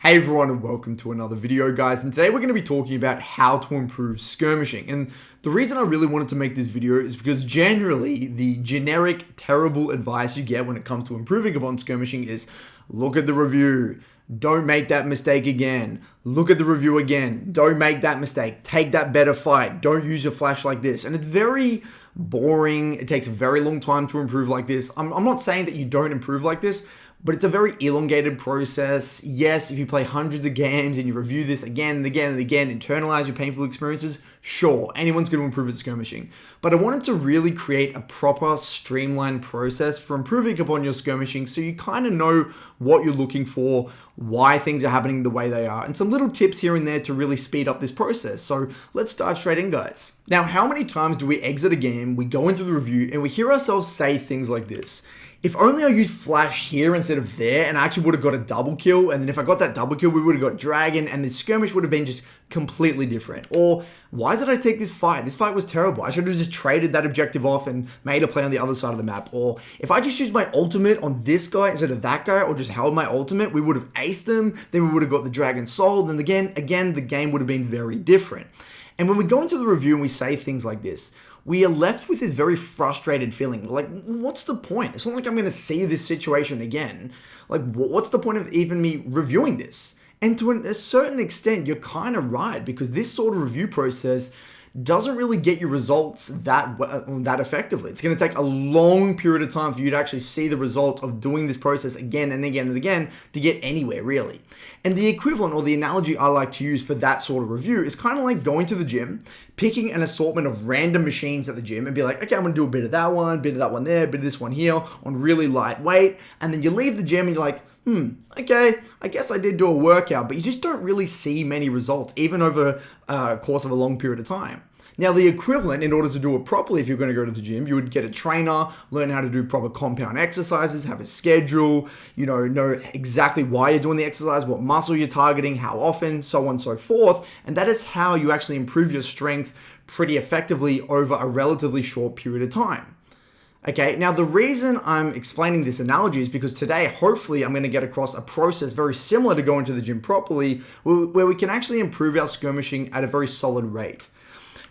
Hey everyone and welcome to another video guys, and today we're going to be talking about how to improve skirmishing. And the reason I really wanted to make this video is because generally the generic terrible advice you get when it comes to improving upon skirmishing is look at the review, don't make that mistake again, look at the review again, don't make that mistake, take that better fight, don't use your flash like this. And it's very boring, it takes a very long time to improve like this. I'm not saying that you don't improve like this, but it's a very elongated process. Yes, if you play hundreds of games and you review this again and again and again, internalize your painful experiences, sure, anyone's going to improve at skirmishing. But I wanted to really create a proper, streamlined process for improving upon your skirmishing so you kind of know what you're looking for, why things are happening the way they are, and some little tips here and there to really speed up this process. So let's dive straight in, guys. Now, how many times do we exit a game, we go into the review, and we hear ourselves say things like this? If only I used flash here instead of there, and I actually would have got a double kill, and then if I got that double kill, we would have got dragon, and the skirmish would have been just completely different. Or, why did I take this fight? This fight was terrible. I should have just traded that objective off and made a play on the other side of the map. Or, if I just used my ultimate on this guy instead of that guy, or just held my ultimate, we would have aced them, then we would have got the dragon sold, and again, the game would have been very different. And when we go into the review and we say things like this, we are left with this very frustrated feeling. We're like, what's the point? It's not like I'm going to see this situation again. Like, what's the point of even me reviewing this? And to a certain extent, you're kind of right, because this sort of review process doesn't really get your results that effectively. It's going to take a long period of time for you to actually see the result of doing this process again and again and again to get anywhere, really. And the equivalent, or the analogy I like to use for that sort of review, is kind of like going to the gym, picking an assortment of random machines at the gym and be like, okay, I'm going to do a bit of that one there, a bit of this one here on really light weight. And then you leave the gym and you're like, okay, I guess I did do a workout, but you just don't really see many results, even over a course of a long period of time. Now, the equivalent, in order to do it properly, if you're going to go to the gym, you would get a trainer, learn how to do proper compound exercises, have a schedule, know exactly why you're doing the exercise, what muscle you're targeting, how often, so on and so forth. And that is how you actually improve your strength pretty effectively over a relatively short period of time. Okay, now the reason I'm explaining this analogy is because today, hopefully, I'm going to get across a process very similar to going to the gym properly, where we can actually improve our skirmishing at a very solid rate.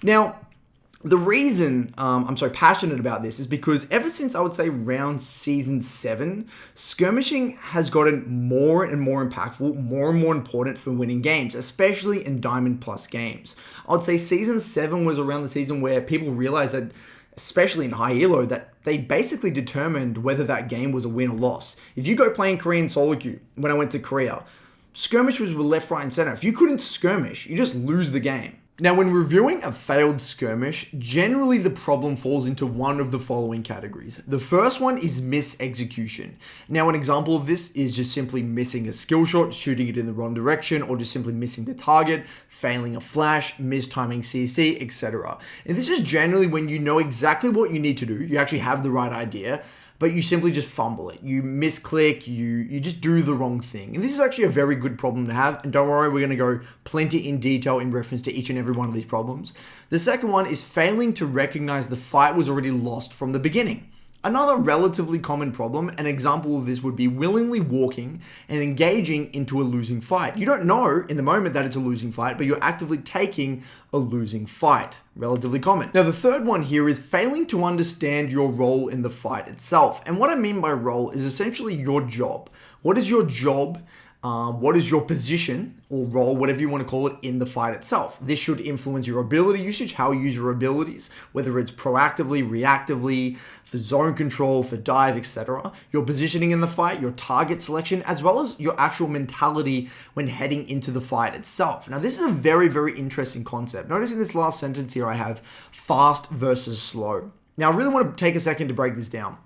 Now, the reason I'm so passionate about this is because ever since, I would say, around Season 7, skirmishing has gotten more and more impactful, more and more important for winning games, especially in Diamond Plus games. I would say Season 7 was around the season where people realized that, especially in high elo, that they basically determined whether that game was a win or loss. If you go playing Korean solo queue, when I went to Korea, skirmishers were left, right, and center. If you couldn't skirmish, you just lose the game. Now, when reviewing a failed skirmish, generally the problem falls into one of the following categories. The first one is misexecution. Now, an example of this is just simply missing a skill shot, shooting it in the wrong direction, or just simply missing the target, failing a flash, mistiming CC, etc. And this is generally when you know exactly what you need to do, you actually have the right idea, but you simply just fumble it. You misclick, you just do the wrong thing. And this is actually a very good problem to have. And don't worry, we're going to go plenty in detail in reference to each and every one of these problems. The second one is failing to recognize the fight was already lost from the beginning. Another relatively common problem, an example of this would be willingly walking and engaging into a losing fight. You don't know in the moment that it's a losing fight, but you're actively taking a losing fight. Relatively common. Now, the third one here is failing to understand your role in the fight itself. And what I mean by role is essentially your job. What is your job? What is your position or role, whatever you want to call it, in the fight itself? This should influence your ability usage, how you use your abilities, whether it's proactively, reactively, for zone control, for dive, etc. Your positioning in the fight, your target selection, as well as your actual mentality when heading into the fight itself. Now, this is a very, very interesting concept. Notice in this last sentence here, I have fast versus slow. Now, I really want to take a second to break this down.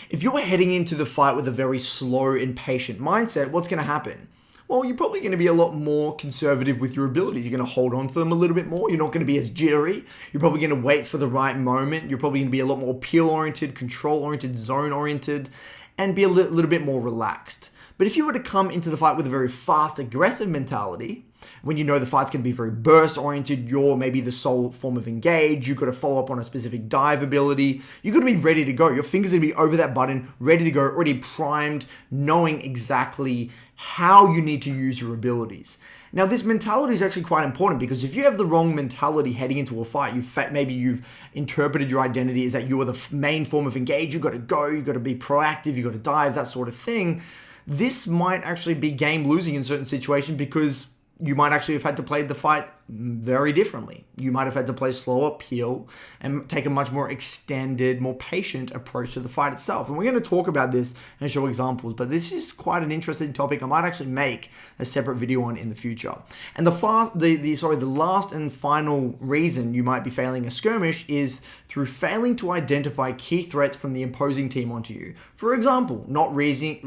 If you're heading into the fight with a very slow and patient mindset, what's going to happen? Well, you're probably going to be a lot more conservative with your abilities. You're going to hold on to them a little bit more. You're not going to be as jittery. You're probably going to wait for the right moment. You're probably going to be a lot more peel-oriented, control-oriented, zone-oriented, and be a little bit more relaxed. But if you were to come into the fight with a very fast, aggressive mentality, When you know the fight's going to be very burst oriented, you're maybe the sole form of engage, you've got to follow up on a specific dive ability, you've got to be ready to go. Your fingers are going to be over that button, ready to go, already primed, knowing exactly how you need to use your abilities. Now, this mentality is actually quite important because if you have the wrong mentality heading into a fight, maybe you've interpreted your identity as that you are the main form of engage, you've got to go, you've got to be proactive, you've got to dive, that sort of thing. This might actually be game losing in certain situations because you might actually have had to play the fight very differently. You might have had to play slower, peel, and take a much more extended, more patient approach to the fight itself. And we're going to talk about this and show examples, but this is quite an interesting topic. I might actually make a separate video on in the future. And the last and final reason you might be failing a skirmish is through failing to identify key threats from the opposing team onto you. For example, not realizing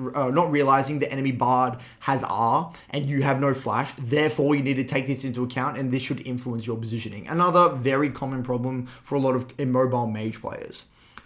the enemy bard has R and you have no flash, therefore you need to take this into account and this should influence your positioning. Another very common problem for a lot of immobile mage players.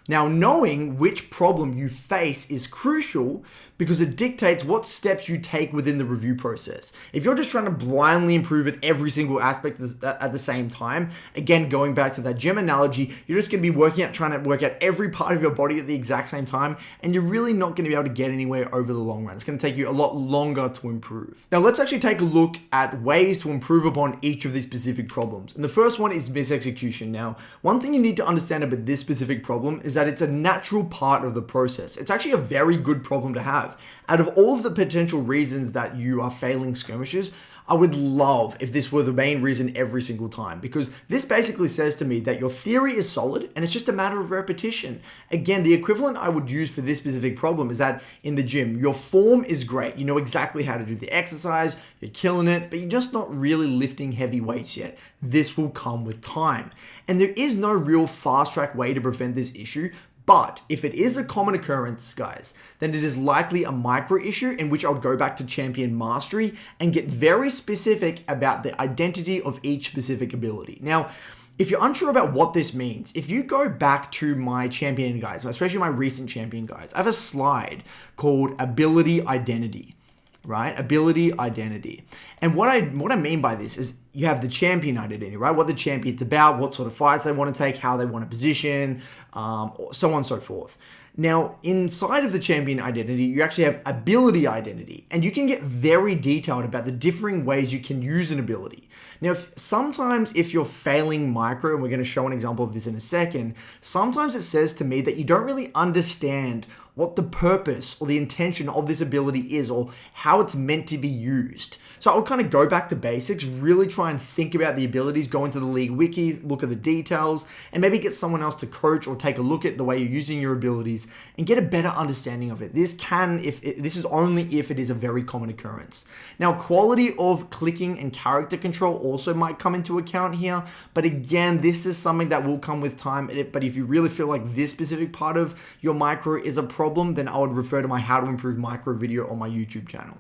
Now, knowing which problem you face is crucial because it dictates what steps you take within the review process. If you're just trying to blindly improve at every single aspect at the same time, again, going back to that gym analogy, you're just going to be trying to work out every part of your body at the exact same time, and you're really not going to be able to get anywhere over the long run. It's going to take you a lot longer to improve. Now, let's actually take a look at ways to improve upon each of these specific problems. And the first one is misexecution. Now, one thing you need to understand about this specific problem is that it's a natural part of the process. It's actually a very good problem to have. Out of all of the potential reasons that you are failing skirmishes, I would love if this were the main reason every single time, because this basically says to me that your theory is solid and it's just a matter of repetition. Again, the equivalent I would use for this specific problem is that in the gym, your form is great. You know exactly how to do the exercise, you're killing it, but you're just not really lifting heavy weights yet. This will come with time. And there is no real fast track way to prevent this issue. But if it is a common occurrence, guys, then it is likely a micro issue in which I'll go back to champion mastery and get very specific about the identity of each specific ability. Now, if you're unsure about what this means, if you go back to my champion guides, especially my recent champion guides, I have a slide called ability identity. Right? Ability identity. And what I mean by this is you have the champion identity, right? What the champion's about, what sort of fights they want to take, how they want to position, so on and so forth. Now, inside of the champion identity, you actually have ability identity, and you can get very detailed about the differing ways you can use an ability. Now, sometimes if you're failing micro, and we're going to show an example of this in a second, sometimes it says to me that you don't really understand what the purpose or the intention of this ability is or how it's meant to be used. So I'll kind of go back to basics, really try and think about the abilities, go into the league wiki, look at the details, and maybe get someone else to coach or take a look at the way you're using your abilities and get a better understanding of it. This is only if it is a very common occurrence. Now, quality of clicking and character control also might come into account here, but again, this is something that will come with time. But if you really feel like this specific part of your micro is a problem, then I would refer to my How to Improve Micro video on my YouTube channel.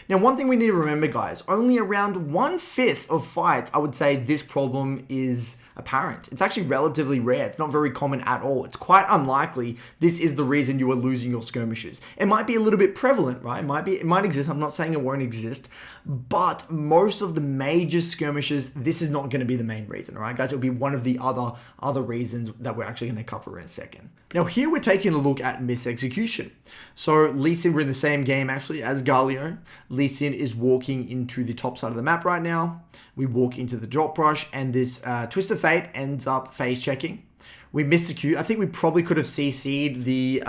Now, one thing we need to remember, guys, only around 1/5 of fights, I would say this problem is apparent. It's actually relatively rare. It's not very common at all. It's quite unlikely this is the reason you are losing your skirmishes. It might be a little bit prevalent, right? It might exist. I'm not saying it won't exist, but most of the major skirmishes, this is not going to be the main reason, all right, guys? It'll be one of the other reasons that we're actually going to cover in a second. Now, here we're taking a look at misexecution. So Lee Sin, we're in the same game actually as Galio. Lee Sin is walking into the top side of the map right now. We walk into the drop brush, and this Twist of Fate ends up phase checking. We miss the Q. I think we probably could have CC'd the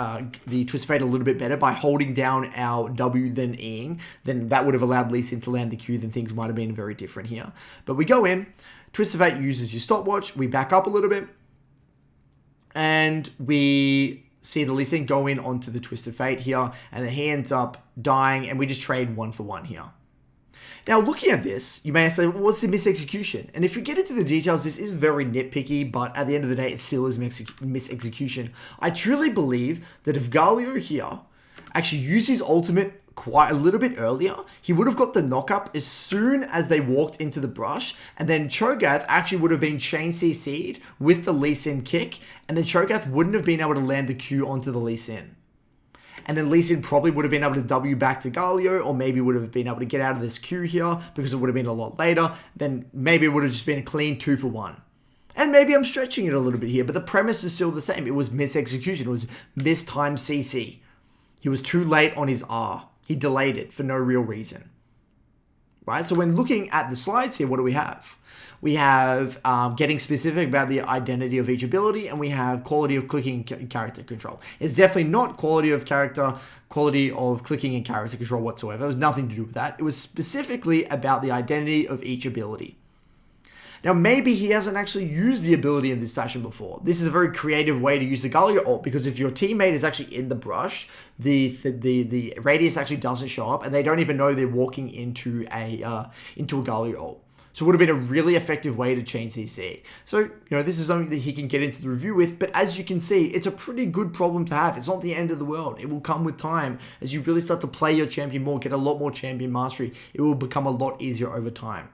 Twist of Fate a little bit better by holding down our W then Eing. Then that would have allowed Lee Sin to land the Q. Then things might have been very different here. But we go in. Twist of Fate uses your stopwatch. We back up a little bit. And we see the Lee Sin go in onto the Twist of Fate here. And then he ends up dying. And we just trade 1 for 1 here. Now, looking at this, you may say, well, what's the misexecution? And if you get into the details, this is very nitpicky, but at the end of the day, it still is misexecution. I truly believe that if Galio here actually used his ultimate quite a little bit earlier, he would have got the knockup as soon as they walked into the brush, and then Cho'Gath actually would have been chain CC'd with the Lee Sin kick, and then Cho'Gath wouldn't have been able to land the Q onto the Lee Sin. and then Lee Sin probably would have been able to W back to Galio, or maybe would have been able to get out of this queue here because it would have been a lot later. Then maybe it would have just been a clean 2 for 1. And maybe I'm stretching it a little bit here, but the premise is still the same. It was misexecution. It was mistimed CC. He was too late on his R. He delayed it for no real reason. Right? So when looking at the slides here, what do we have? We have getting specific about the identity of each ability, and we have quality of clicking and character control. It's definitely not quality of clicking and character control whatsoever. It was nothing to do with that. It was specifically about the identity of each ability. Now, maybe he hasn't actually used the ability in this fashion before. This is a very creative way to use the Galio ult, because if your teammate is actually in the brush, the radius actually doesn't show up, and they don't even know they're walking into a Galio ult. So it would have been a really effective way to chain CC. So, this is something that he can get into the review with, but as you can see, it's a pretty good problem to have. It's not the end of the world. It will come with time. As you really start to play your champion more, get a lot more champion mastery, it will become a lot easier over time.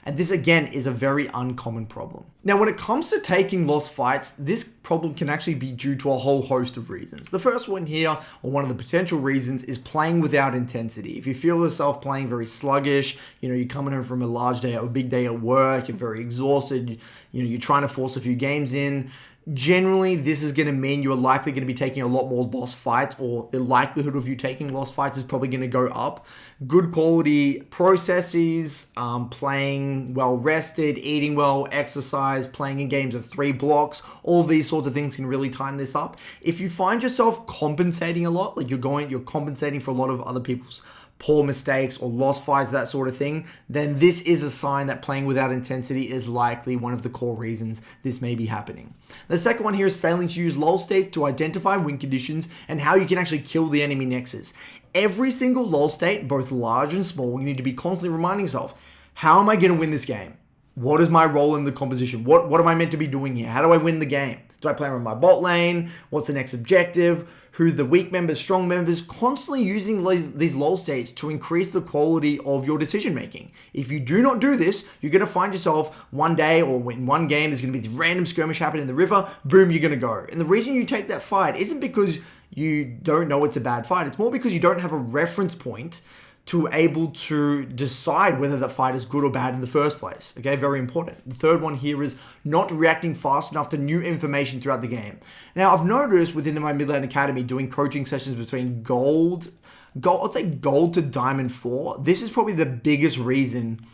And this, again, is a very uncommon problem. Now, when it comes to taking lost fights, this problem can actually be due to a whole host of reasons. The first one here, or one of the potential reasons, is playing without intensity. If you feel yourself playing very sluggish, you're coming home from a big day at work, you're very exhausted, you're trying to force a few games in, generally, this is going to mean you're likely going to be taking a lot more lost fights, or the likelihood of you taking lost fights is probably going to go up. Good quality processes, playing well rested, eating well, exercise, playing in games of 3 blocks, all of these sorts of things can really time this up. If you find yourself compensating a lot, like you're compensating for a lot of other people's poor mistakes or lost fights, that sort of thing, then this is a sign that playing without intensity is likely one of the core reasons this may be happening. The second one here is failing to use lull states to identify win conditions and how you can actually kill the enemy nexus. Every single lull state, both large and small, you need to be constantly reminding yourself, how am I going to win this game? What is my role in the composition? What am I meant to be doing here? How do I win the game? Do I play around my bot lane? What's the next objective? Who are the weak members, strong members? Constantly using these lull states to increase the quality of your decision making. If you do not do this, you're going to find yourself one day or in one game, there's going to be this random skirmish happening in the river, boom, you're going to go. And the reason you take that fight isn't because you don't know it's a bad fight. It's more because you don't have a reference point to able to decide whether that fight is good or bad in the first place. Okay, very important. The third one here is not reacting fast enough to new information throughout the game. Now, I've noticed within my mid lane academy doing coaching sessions between gold to diamond 4. This is probably the biggest reason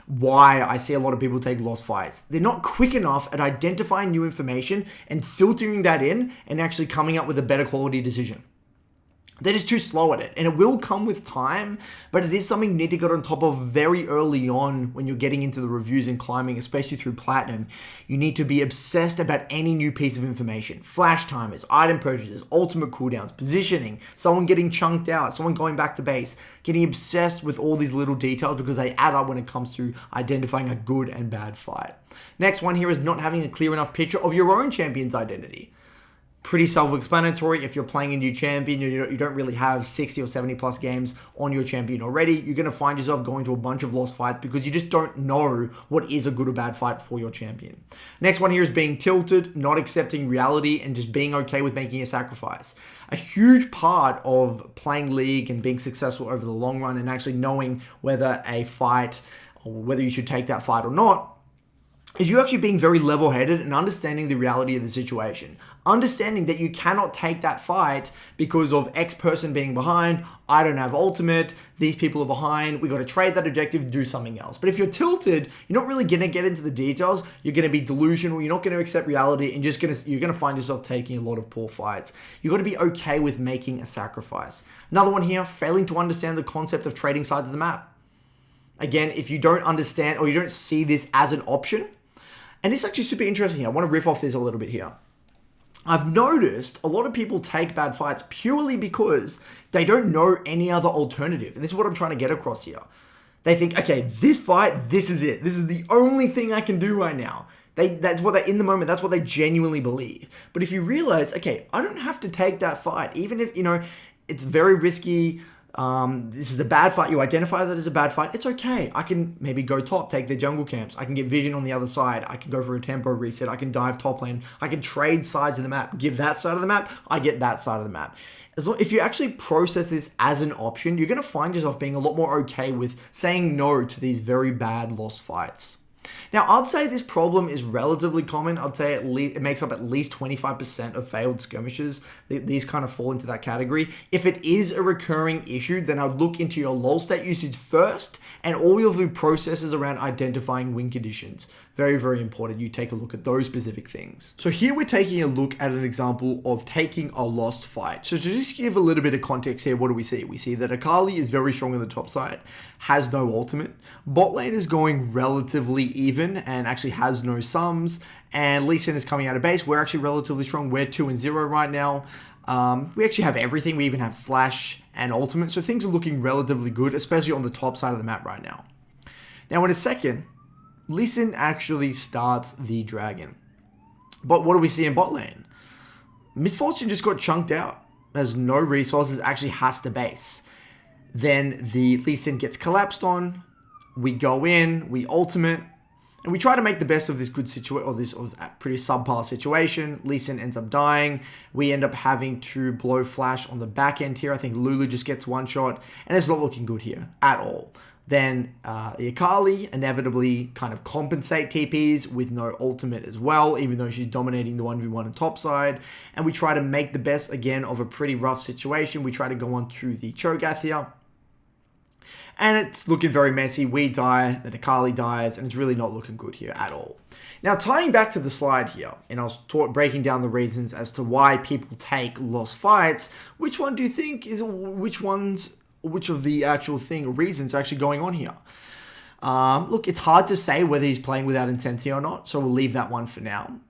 why I see a lot of people take lost fights. They're not quick enough at identifying new information and filtering that in and actually coming up with a better quality decision. They're just too slow at it, and it will come with time, but it is something you need to get on top of very early on when you're getting into the reviews and climbing, especially through Platinum. You need to be obsessed about any new piece of information. Flash timers, item purchases, ultimate cooldowns, positioning, someone getting chunked out, someone going back to base, getting obsessed with all these little details because they add up when it comes to identifying a good and bad fight. Next one here is not having a clear enough picture of your own champion's identity. Pretty self-explanatory. If you're playing a new champion, you don't really have 60 or 70 plus games on your champion already, you're going to find yourself going to a bunch of lost fights because you just don't know what is a good or bad fight for your champion. Next one here is being tilted, not accepting reality, and just being okay with making a sacrifice. A huge part of playing League and being successful over the long run and actually knowing whether a fight or whether you should take that fight or not is you actually being very level-headed and understanding the reality of the situation. Understanding that you cannot take that fight because of X person being behind, I don't have ultimate, these people are behind, we got to trade that objective, do something else. But if you're tilted, you're not really going to get into the details, you're going to be delusional, you're not going to accept reality, and you're going to find yourself taking a lot of poor fights. You've got to be okay with making a sacrifice. Another one here, failing to understand the concept of trading sides of the map. Again, if you don't understand or you don't see this as an option, and this is actually super interesting here. I want to riff off this a little bit here. I've noticed a lot of people take bad fights purely because they don't know any other alternative. And this is what I'm trying to get across here. They think, okay, this fight, this is it. This is the only thing I can do right now. That's what they in the moment, that's what they genuinely believe. But if you realize, okay, I don't have to take that fight, even if, it's very risky, This is a bad fight. You identify that as a bad fight. It's okay. I can maybe go top, take their jungle camps. I can get vision on the other side. I can go for a tempo reset. I can dive top lane. I can trade sides of the map. Give that side of the map. I get that side of the map. If you actually process this as an option, you're going to find yourself being a lot more okay with saying no to these very bad lost fights. Now, I'd say this problem is relatively common. I'd say it makes up at least 25% of failed skirmishes. These kind of fall into that category. If it is a recurring issue, then I'd look into your lol state usage first and all your processes around identifying win conditions. Very, very important. You take a look at those specific things. So here we're taking a look at an example of taking a lost fight. So to just give a little bit of context here, what do we see? We see that Akali is very strong on the top side, has no ultimate. Bot lane is going relatively even and actually has no sums. And Lee Sin is coming out of base. We're actually relatively strong. We're 2-0 right now. We actually have everything. We even have flash and ultimate. So things are looking relatively good, especially on the top side of the map right now. Now in a second, Lee Sin actually starts the dragon. But what do we see in bot lane? Miss Fortune just got chunked out. Has no resources, actually has to base. Then the Lee Sin gets collapsed on. We go in, we ultimate, and we try to make the best of this good situation, or this pretty subpar situation. Lee Sin ends up dying. We end up having to blow flash on the back end here. I think Lulu just gets one shot, and it's not looking good here at all. Then the Akali inevitably kind of compensate TPs with no ultimate as well, even though she's dominating the 1v1 on top side. And we try to make the best, again, of a pretty rough situation. We try to go on to the Cho'Gath here. And it's looking very messy. We die, then Akali dies, and it's really not looking good here at all. Now, tying back to the slide here, and I was breaking down the reasons as to why people take lost fights, which one do you think is, which of the actual reasons are actually going on here? Look, it's hard to say whether he's playing without intensity or not, so we'll leave that one for now.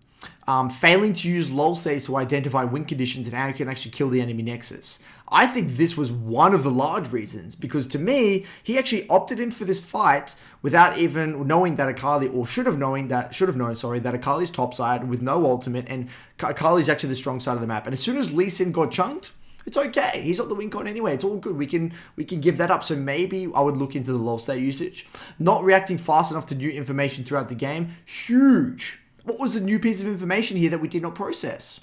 Failing to use lol states to identify win conditions and how you can actually kill the enemy nexus. I think this was one of the large reasons, because to me, he opted in for this fight without even knowing that Akali, or should have known, that Akali's top side with no ultimate, and Akali's actually the strong side of the map. And as soon as Lee Sin got chunked, it's okay. He's not the win con anyway. It's all good. We can give that up. So maybe I would look into the lol state usage. Not reacting fast enough to new information throughout the game. Huge. What was the new piece of information here that we did not process?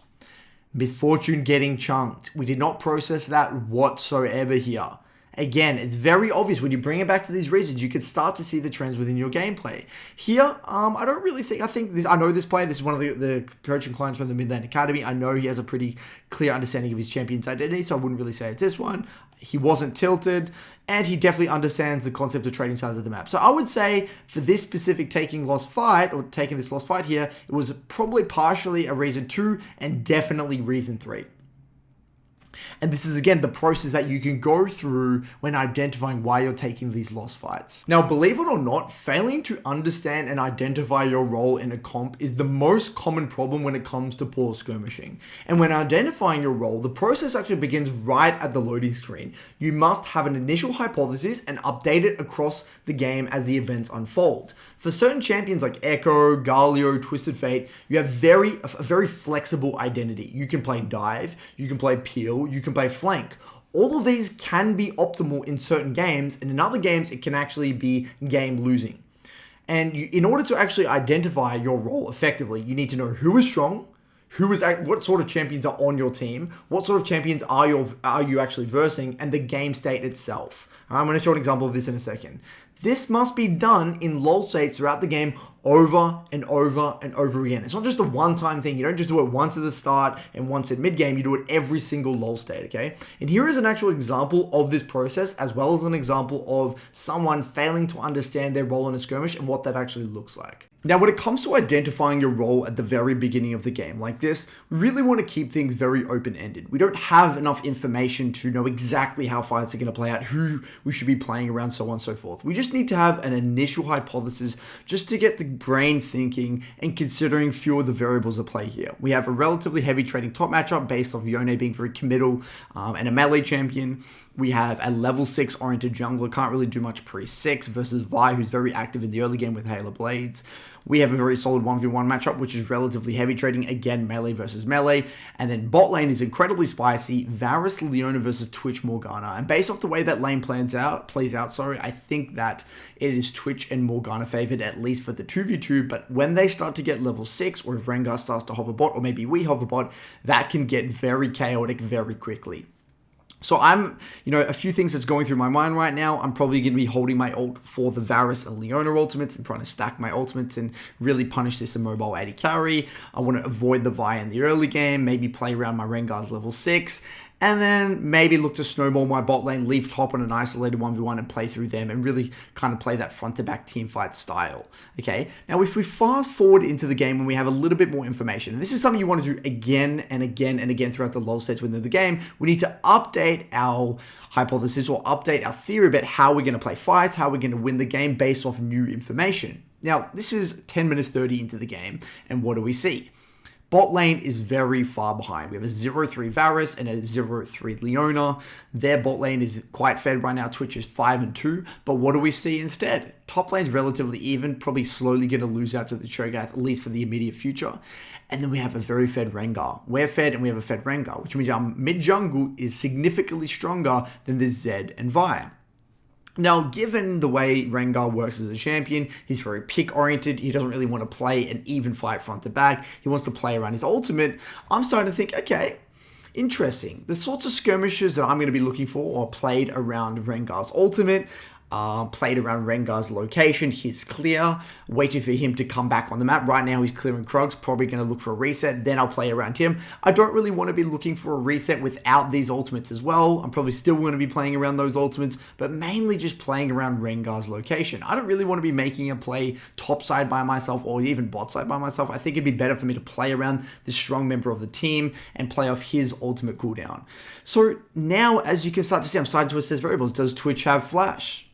Miss Fortune getting chunked. We did not process that whatsoever here. Again, it's very obvious when you bring it back to these reasons, you can start to see the trends within your gameplay. Here, I don't really think, I know this player, this is one of the coaching clients from the Mid Lane Academy. I know he has a pretty clear understanding of his champion's identity, so I wouldn't really say it's this one. He wasn't tilted, and he definitely understands the concept of trading sides of the map. So I would say for this specific taking this lost fight here, it was probably partially a reason 2 and definitely reason 3. And this is, again, the process that you can go through when identifying why you're taking these lost fights. Now, believe it or not, failing to understand and identify your role in a comp is the most common problem when it comes to poor skirmishing. And when identifying your role, the process actually begins right at the loading screen. You must have an initial hypothesis and update it across the game as the events unfold. For certain champions like Echo, Galio, Twisted Fate, you have a very flexible identity. You can play dive, you can play peel, you can play flank. All of these can be optimal in certain games, and in other games, it can actually be game losing. And in order to actually identify your role effectively, you need to know who is strong, what sort of champions are on your team, what sort of champions are you actually versing, and the game state itself. I'm going to show an example of this in a second. This must be done in lol states throughout the game over and over and over again. It's not just a one-time thing. You don't just do it once at the start and once at mid-game. You do it every single lol state, okay? And here is an actual example of this process, as well as an example of someone failing to understand their role in a skirmish and what that actually looks like. Now, when it comes to identifying your role at the very beginning of the game like this, we really want to keep things very open-ended. We don't have enough information to know exactly how fights are going to play out, who we should be playing around, so on and so forth. We just need to have an initial hypothesis just to get the brain thinking and considering few of the variables at play here. We have a relatively heavy trading top matchup based off Yone being very committal and a melee champion. We have a level 6 oriented jungler, can't really do much pre-6 versus Vi, who's very active in the early game with Halo Blades. We have a very solid 1v1 matchup, which is relatively heavy trading, again, melee versus melee. And then bot lane is incredibly spicy, Varus Leona versus Twitch Morgana. And based off the way that lane plays out, I think that it is Twitch and Morgana favored, at least for the 2v2. But when they start to get level 6, or if Rengar starts to hover bot, or maybe we hover bot, that can get very chaotic very quickly. So a few things that's going through my mind right now. I'm probably going to be holding my ult for the Varus and Leona ultimates and trying to stack my ultimates and really punish this immobile AD carry. I want to avoid the Vi in the early game, maybe play around my Rengar's level 6, and then maybe look to snowball my bot lane, leave top on an isolated 1v1 and play through them and really kind of play that front-to-back teamfight style. Okay, now if we fast forward into the game when we have a little bit more information, and this is something you want to do again and again and again throughout the LoL sets within the game, we need to update our hypothesis or update our theory about how we're going to play fights, how we're going to win the game based off new information. Now, this is 10 minutes 30 into the game, and what do we see? Bot lane is very far behind. We have a 0-3 Varus and a 0-3 Leona. Their bot lane is quite fed right now. Twitch is 5-2. But what do we see instead? Top lane's relatively even, probably slowly going to lose out to the Cho'Gath, at least for the immediate future. And then we have a very fed Rengar. We're fed and we have a fed Rengar, which means our mid-jungle is significantly stronger than the Zed and Vi. Now, given the way Rengar works as a champion, he's very pick-oriented. He doesn't really want to play an even fight front to back. He wants to play around his ultimate. I'm starting to think, okay, interesting. The sorts of skirmishes that I'm going to be looking for are played around Rengar's ultimate, played around Rengar's location. He's clear, waiting for him to come back on the map. Right now, he's clearing Krugs, probably going to look for a reset. Then I'll play around him. I don't really want to be looking for a reset without these ultimates as well. I'm probably still going to be playing around those ultimates, but mainly just playing around Rengar's location. I don't really want to be making a play top side by myself or even bot side by myself. I think it'd be better for me to play around this strong member of the team and play off his ultimate cooldown. So now, as you can start to see, I'm starting to assess variables. Does Twitch have flash?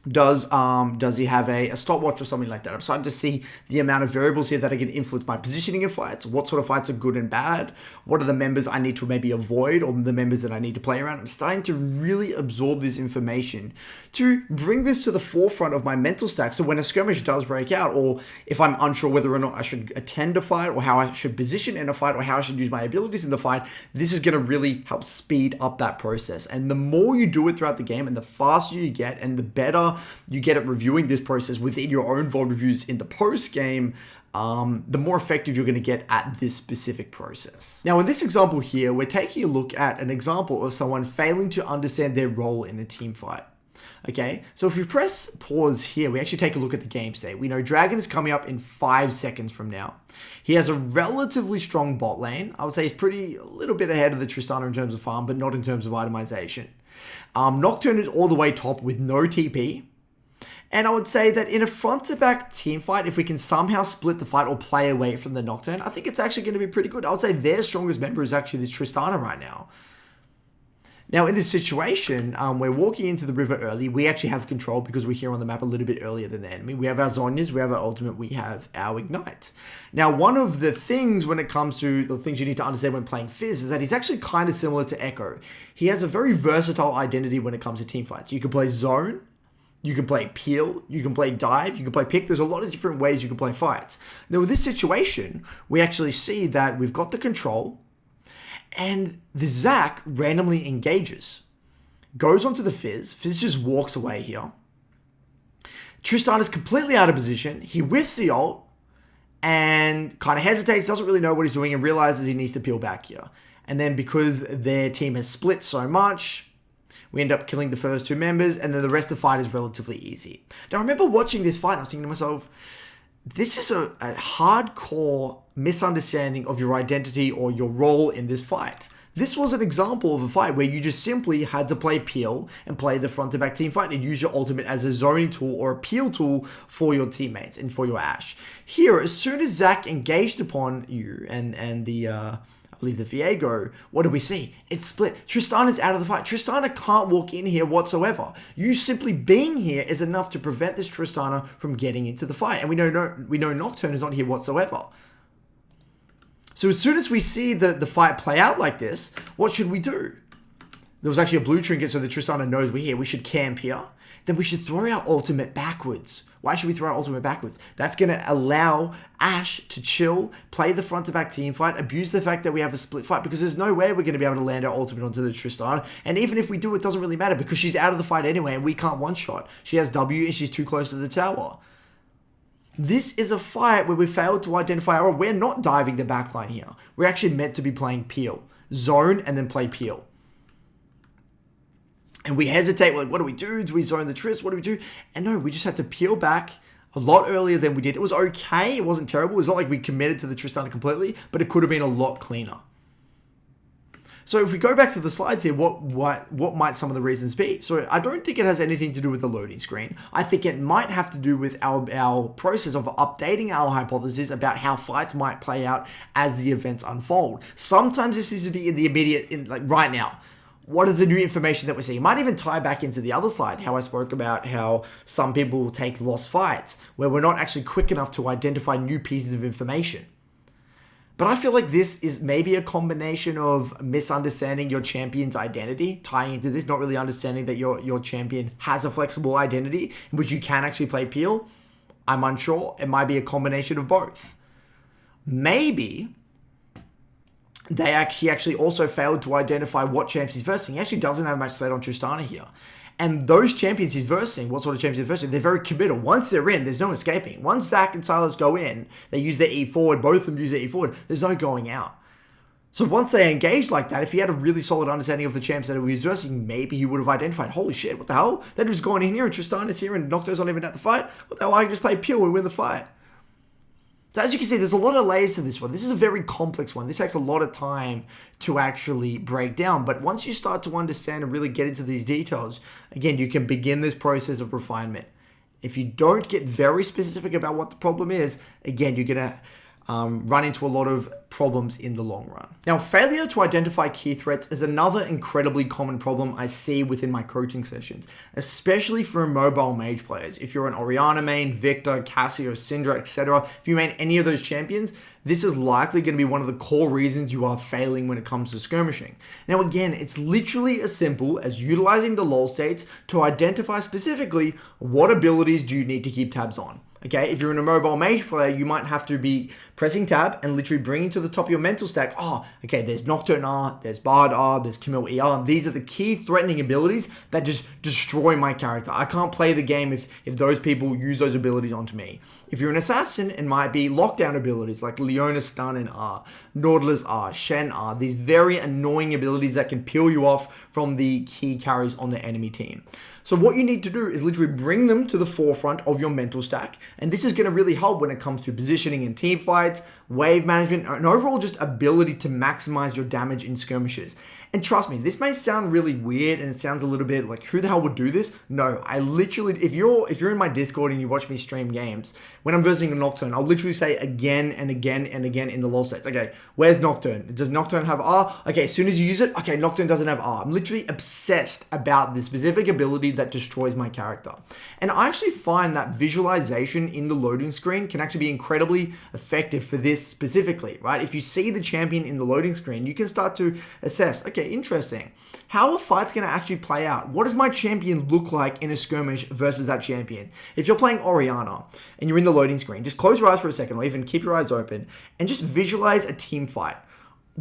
Does he have a stopwatch or something like that? I'm starting to see the amount of variables here that are going to influence my positioning in fights. What sort of fights are good and bad? What are the members I need to maybe avoid or the members that I need to play around? I'm starting to really absorb this information to bring this to the forefront of my mental stack. So when a skirmish does break out, or if I'm unsure whether or not I should attend a fight or how I should position in a fight or how I should use my abilities in the fight, this is going to really help speed up that process. And the more you do it throughout the game and the faster you get and the better you get at reviewing this process within your own VOD reviews in the post game, the more effective you're going to get at this specific process. Now, in this example here, we're taking a look at an example of someone failing to understand their role in a team fight. Okay, so if we press pause here, we actually take a look at the game state. We know Dragon is coming up in 5 seconds from now. He has a relatively strong bot lane. I would say he's a little bit ahead of the Tristana in terms of farm, but not in terms of itemization. Nocturne is all the way top with no TP. And I would say that in a front-to-back team fight, if we can somehow split the fight or play away from the Nocturne, I think it's actually going to be pretty good. I would say their strongest member is actually this Tristana right now. Now, in this situation, we're walking into the river early. We actually have control because we're here on the map a little bit earlier than the enemy. We have our Zhonya's, we have our ultimate, we have our Ignite. Now, one of the things when it comes to the things you need to understand when playing Fizz is that he's actually kind of similar to Echo. He has a very versatile identity when it comes to teamfights. You can play zone, you can play peel, you can play dive, you can play pick. There's a lot of different ways you can play fights. Now, with this situation, we actually see that we've got the control, and the Zac randomly engages. Goes onto the Fizz. Fizz just walks away here. Tristan is completely out of position. He whiffs the ult and kind of hesitates, doesn't really know what he's doing, and realizes he needs to peel back here. And then because their team has split so much, we end up killing the first two members, and then the rest of the fight is relatively easy. Now, I remember watching this fight, and I was thinking to myself, this is a hardcore misunderstanding of your identity or your role in this fight. This was an example of a fight where you just simply had to play peel and play the front to back team fight and use your ultimate as a zoning tool or a peel tool for your teammates and for your Ashe. Here, as soon as Zac engaged upon you and the I believe the Viego, what do we see? It's split. Tristana's out of the fight. Tristana can't walk in here whatsoever. You simply being here is enough to prevent this Tristana from getting into the fight. And we know Nocturne is not here whatsoever. So as soon as we see the fight play out like this, what should we do? there was actually a blue trinket, so the Tristana knows we're here. We should camp here. Then we should throw our ultimate backwards. Why should we throw our ultimate backwards? That's going to allow Ashe to chill, play the front-to-back team fight, abuse the fact that we have a split fight, because there's no way we're going to be able to land our ultimate onto the Tristana. And even if we do, it doesn't really matter, because she's out of the fight anyway, and we can't one-shot. She has W, and she's too close to the tower. This is a fight where we failed to identify, or we're not diving the backline here. We're actually meant to be playing peel. Zone, and then play peel. And we hesitate, like, what do we do? Do we zone the Trist? What do we do? And no, we just had to peel back a lot earlier than we did. It was okay. It wasn't terrible. It's not like we committed to the Tristana completely, but it could have been a lot cleaner. So if we go back to the slides here, what might some of the reasons be? So I don't think it has anything to do with the loading screen. I think it might have to do with our process of updating our hypothesis about how fights might play out as the events unfold. Sometimes this needs to be in the immediate, like right now. What is the new information that we're seeing? It might even tie back into the other side, how I spoke about how some people will take lost fights, where we're not actually quick enough to identify new pieces of information. But I feel like this is maybe a combination of misunderstanding your champion's identity, tying into this, not really understanding that your champion has a flexible identity in which you can actually play peel. I'm unsure. It might be a combination of both. Maybe he actually also failed to identify what champs he's versing. He actually doesn't have much threat on Tristana here. And those champions he's versing, what sort of champions he's versing, they're very committal. Once they're in, there's no escaping. Once Zac and Silas go in, they use their E forward, both of them use their E forward, there's no going out. So once they engage like that, if he had a really solid understanding of the champs that he was versing, maybe he would have identified, holy shit, what the hell? They're just going in here and Tristana's here and Nocto's not even at the fight. What the hell, I can just play pure and win the fight. So as you can see, there's a lot of layers to this one. This is a very complex one. This takes a lot of time to actually break down. But once you start to understand and really get into these details, again, you can begin this process of refinement. If you don't get very specific about what the problem is, again, you're going to run into a lot of problems in the long run. Now, failure to identify key threats is another incredibly common problem I see within my coaching sessions, especially for mobile mage players. If you're an Orianna main, Victor, Cassio, Syndra, etc., if you main any of those champions, this is likely going to be one of the core reasons you are failing when it comes to skirmishing. Now, again, it's literally as simple as utilizing the lull states to identify specifically what abilities do you need to keep tabs on. Okay, if you're in a mobile mage player, you might have to be pressing tab and literally bringing to the top of your mental stack, oh, okay, there's Nocturne R, there's Bard R, there's Camille ER. These are the key threatening abilities that just destroy my character. I can't play the game if those people use those abilities onto me. If you're an assassin, it might be lockdown abilities like Leona Stun and R, Nautilus R, Shen R, these very annoying abilities that can peel you off from the key carries on the enemy team. So what you need to do is literally bring them to the forefront of your mental stack. And this is going to really help when it comes to positioning in team fights, wave management, and overall just ability to maximize your damage in skirmishes. And trust me, this may sound really weird and it sounds a little bit like, who the hell would do this? No, I literally, if you're in my Discord and you watch me stream games, when I'm versing a Nocturne, I'll literally say again and again and again in the lull states, okay, where's Nocturne? Does Nocturne have R? Okay, as soon as you use it, okay, Nocturne doesn't have R. I'm literally obsessed about this specific ability that destroys my character. And I actually find that visualization in the loading screen can actually be incredibly effective for this specifically, right? If you see the champion in the loading screen, you can start to assess, okay, interesting. How are fights going to actually play out? What does my champion look like in a skirmish versus that champion? If you're playing Orianna and you're in the loading screen, just close your eyes for a second or even keep your eyes open and just visualize a team fight.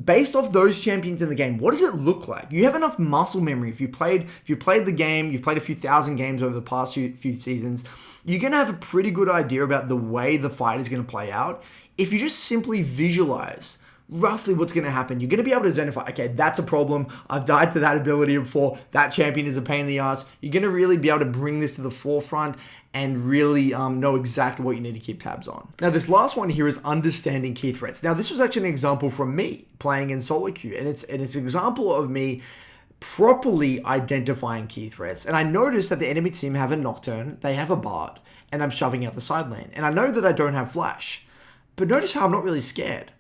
Based off those champions in the game, what does it look like? You have enough muscle memory. If you played the game, you've played a few thousand games over the past few seasons, you're going to have a pretty good idea about the way the fight is going to play out. If you just simply visualize roughly what's going to happen, you're going to be able to identify, okay, that's a problem. I've died to that ability before. That champion is a pain in the ass. You're going to really be able to bring this to the forefront and really know exactly what you need to keep tabs on. Now, this last one here is understanding key threats. Now, this was actually an example from me playing in solo queue, and it's an example of me properly identifying key threats. And I noticed that the enemy team have a Nocturne, they have a Bard, and I'm shoving out the side lane. And I know that I don't have Flash, but notice how I'm not really scared.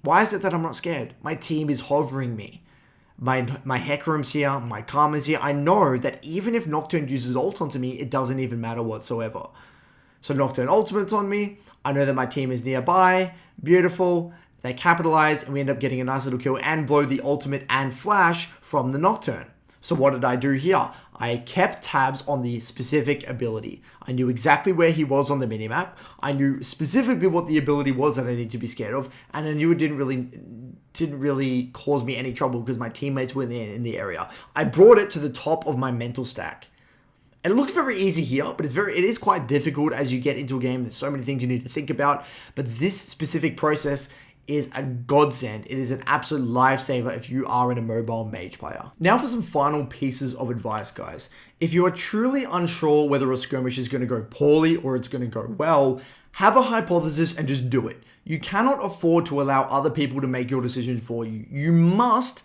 Why is it that I'm not scared? My team is hovering me. My Hecarim's here, my Karma's here. I know that even if Nocturne uses ult onto me, it doesn't even matter whatsoever. So Nocturne ultimates on me. I know that my team is nearby. Beautiful. They capitalize and we end up getting a nice little kill and blow the ultimate and flash from the Nocturne. So what did I do here? I kept tabs on the specific ability. I knew exactly where he was on the minimap. I knew specifically what the ability was that I needed to be scared of, and I knew it didn't really cause me any trouble because my teammates were in the area. I brought it to the top of my mental stack. And it looks very easy here, but it is quite difficult as you get into a game. There's so many things you need to think about, but this specific process is a godsend. It is an absolute lifesaver if you are in a mobile mage player. Now for some final pieces of advice, guys. If you are truly unsure whether a skirmish is going to go poorly or it's going to go well, have a hypothesis and just do it. You cannot afford to allow other people to make your decisions for you. You must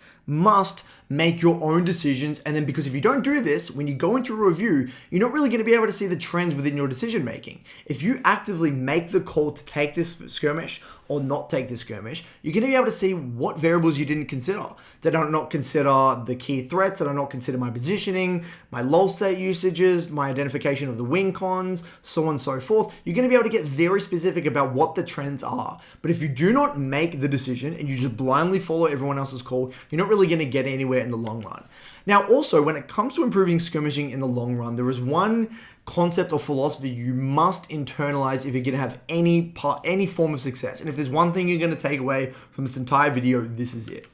make your own decisions. And then, because if you don't do this, when you go into a review, you're not really going to be able to see the trends within your decision making. If you actively make the call to take this skirmish or not take this skirmish, you're going to be able to see what variables you didn't consider. Did I not consider the key threats? Did I not consider my positioning, my lull state usages, my identification of the win cons, so on and so forth? You're going to be able to get very specific about what the trends are. But if you do not make the decision and you just blindly follow everyone else's call, you're not really going to get anywhere in the long run. Now, also, when it comes to improving skirmishing in the long run, there is one concept or philosophy you must internalize if you're going to have any form of success. And if there's one thing you're going to take away from this entire video, this is it.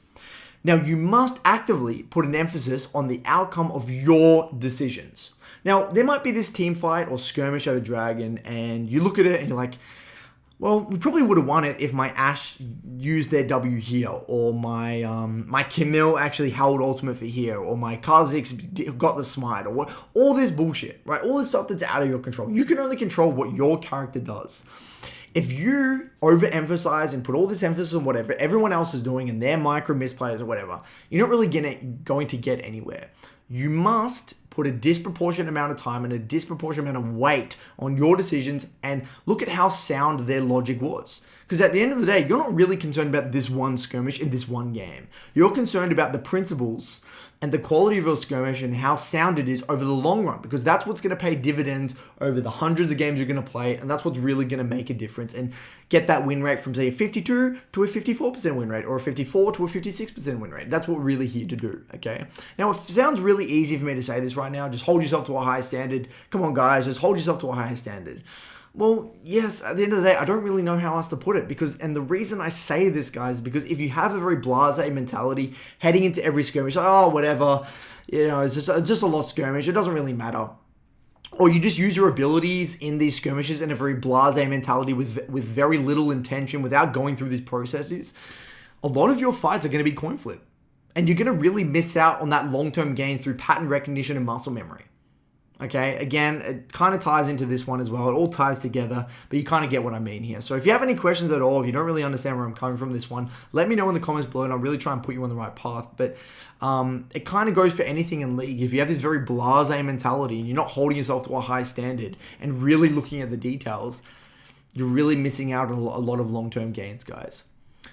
Now, you must actively put an emphasis on the outcome of your decisions. Now, there might be this team fight or skirmish at a dragon, and you look at it and you're like, well, we probably would have won it if my Ashe used their W here, or my Camille actually held ultimate for here, or my Kha'Zix got the smite, or what? All this bullshit, right? All this stuff that's out of your control. You can only control what your character does. If you overemphasize and put all this emphasis on whatever everyone else is doing and their micro misplays or whatever, you're not really going to get anywhere. You must put a disproportionate amount of time and a disproportionate amount of weight on your decisions and look at how sound their logic was. Because at the end of the day, you're not really concerned about this one skirmish in this one game. You're concerned about the principles and the quality of your skirmish and how sound it is over the long run, because that's what's going to pay dividends over the hundreds of games you're going to play, and that's what's really going to make a difference and get that win rate from, say, a 52 to a 54% win rate, or a 54 to a 56% win rate. That's what we're really here to do, okay? Now, it sounds really easy for me to say this right now. Just hold yourself to a high standard. Come on, guys, just hold yourself to a high standard. Well, yes, at the end of the day, I don't really know how else to put it, and the reason I say this, guys, is because if you have a very blasé mentality heading into every skirmish, like, oh, whatever, it's just a lost skirmish, it doesn't really matter. Or you just use your abilities in these skirmishes in a very blasé mentality with very little intention without going through these processes, a lot of your fights are going to be coin flip. And you're going to really miss out on that long-term gain through pattern recognition and muscle memory. Okay, again, it kind of ties into this one as well. It all ties together, but you kind of get what I mean here. So if you have any questions at all, if you don't really understand where I'm coming from this one, let me know in the comments below, and I'll really try and put you on the right path. But it kind of goes for anything in League. If you have this very blasé mentality and you're not holding yourself to a high standard and really looking at the details, you're really missing out on a lot of long-term gains, guys.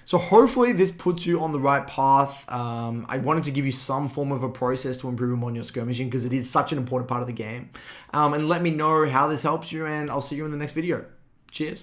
So hopefully this puts you on the right path. I wanted to give you some form of a process to improve on your skirmishing because it is such an important part of the game. And let me know how this helps you, and I'll see you in the next video. Cheers.